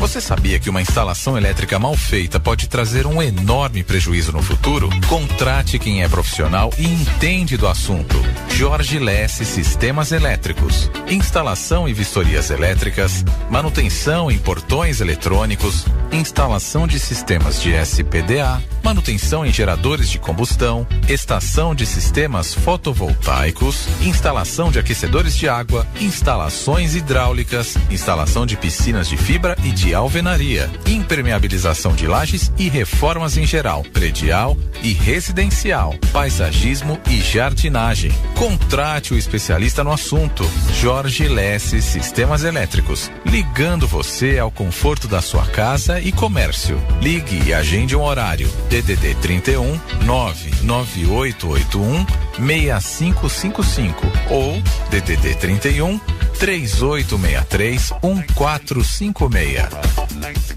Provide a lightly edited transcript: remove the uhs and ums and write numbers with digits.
Você sabia que uma instalação elétrica mal feita pode trazer um enorme prejuízo no futuro? Contrate quem é profissional e entende do assunto. Jorge Lesse Sistemas Elétricos. Instalação e vistorias elétricas, manutenção em portões eletrônicos, instalação de sistemas de SPDA, manutenção em geradores de combustão, estação de sistemas fotovoltaicos, instalação de aquecedores de água, instalações hidráulicas, instalação de piscinas de fibra e de alvenaria, impermeabilização de lajes e reformas em geral, predial e residencial, paisagismo e jardinagem. Contrate o especialista no assunto. Jorge Lesse Sistemas Elétricos, ligando você ao conforto da sua casa e comércio. Ligue e agende um horário. DDD 31 99881 6555 ou DDD 31 3863 1456.